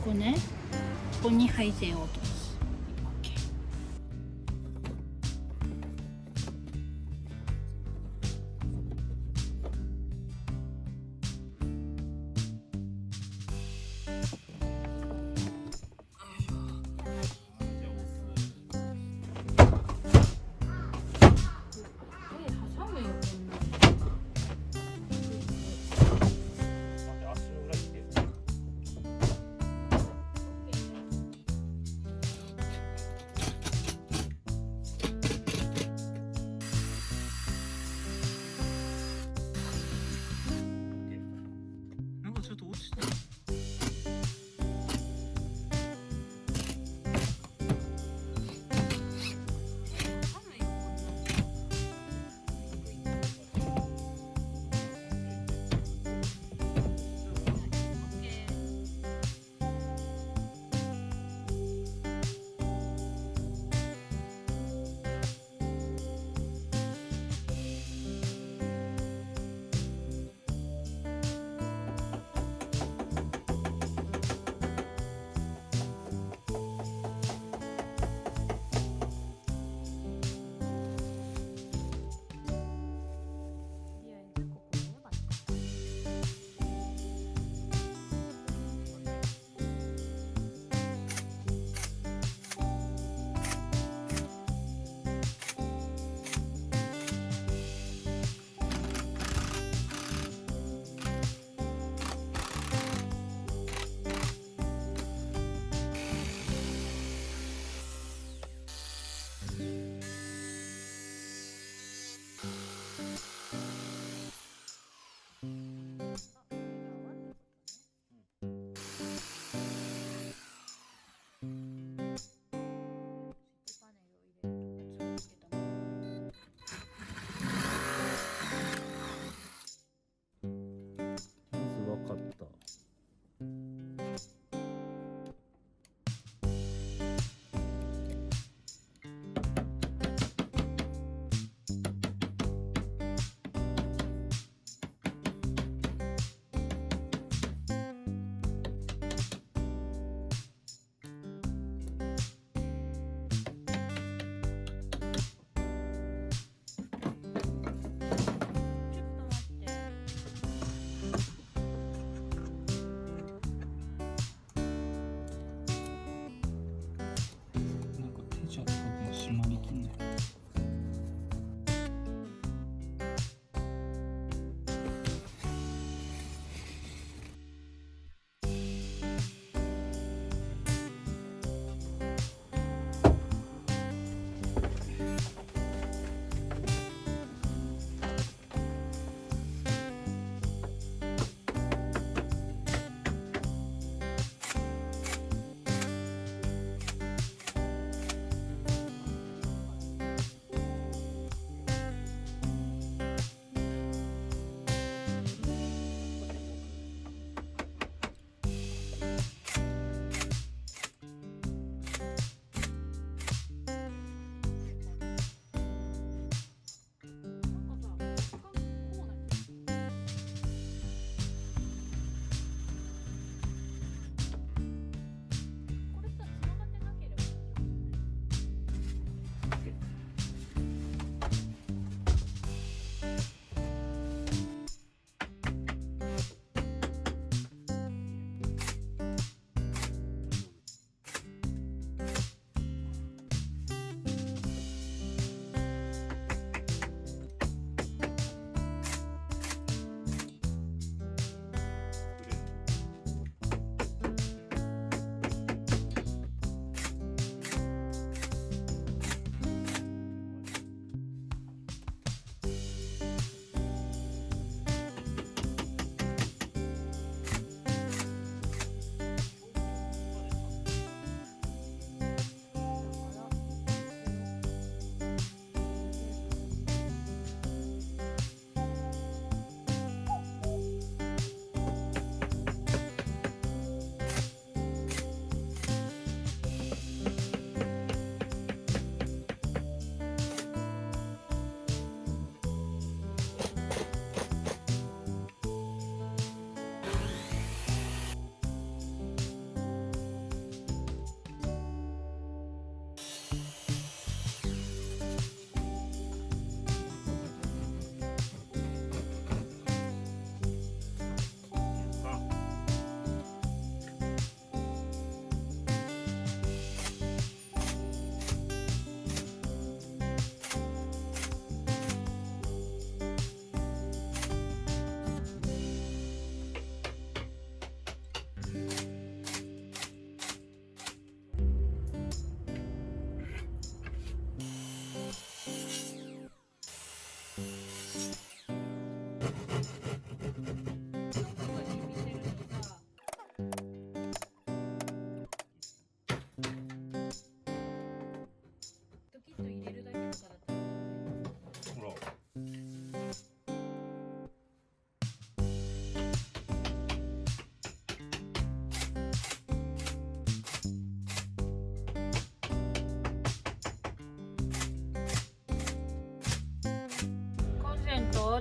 ここね、ここに配線を落とす。ちょっと落ちた。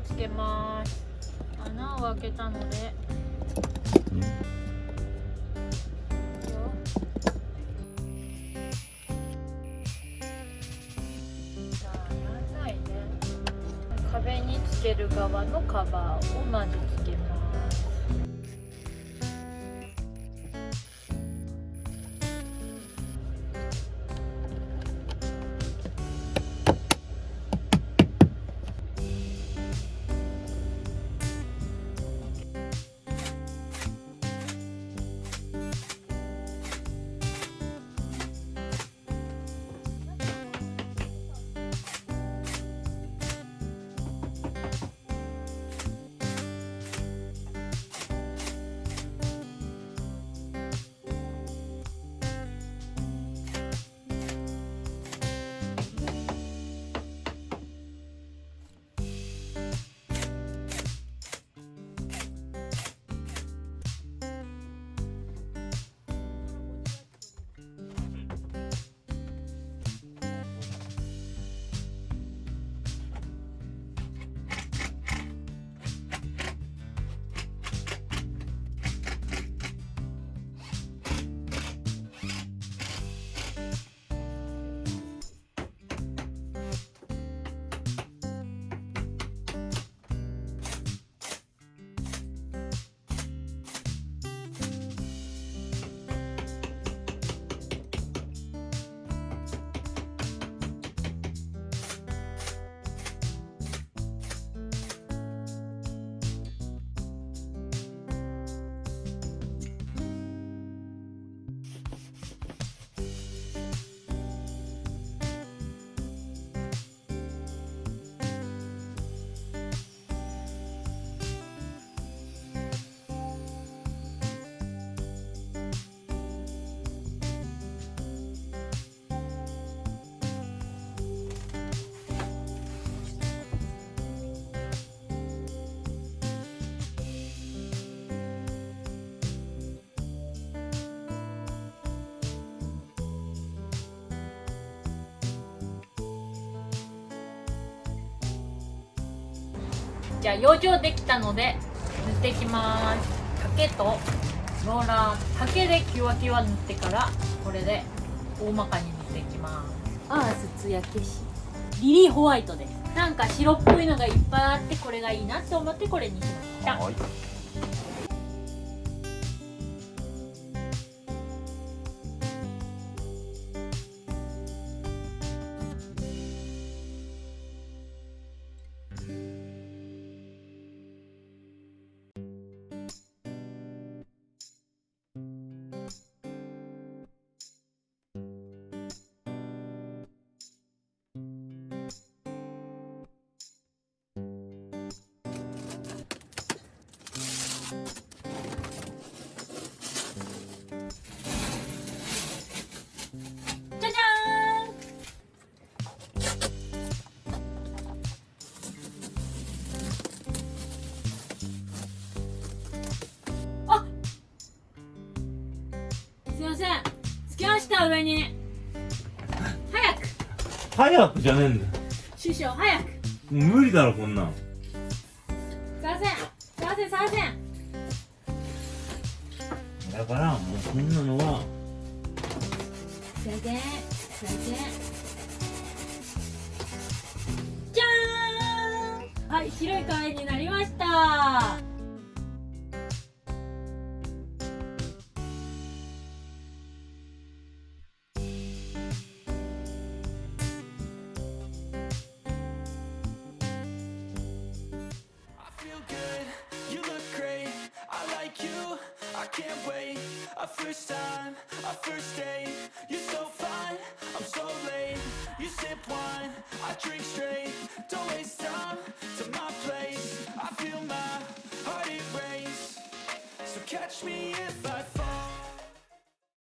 つけます。穴を開けたので、さあなんないね。壁につける側のカバーをまずつけます。じゃあ養生できたので塗っていきます。竹とローラー、竹でキワキワ塗ってからこれで大まかに塗っていきます。アースツヤ消しリリーホワイトです。なんか白っぽいのがいっぱいあってこれがいいなって思ってこれにしました。はい。すいません、つきました上に。早くじゃねえんだよ。師匠早く。もう無理だろこんなん。すいません、すいません、すいません。だからもうこんなのはすいません、すいません。じゃーん、はい、白い壁になりました。I can't wait, a first time, a first date. You're so fine, I'm so late. You sip wine, I drink straight. Don't waste time to my place. I feel my heart erase. So catch me if I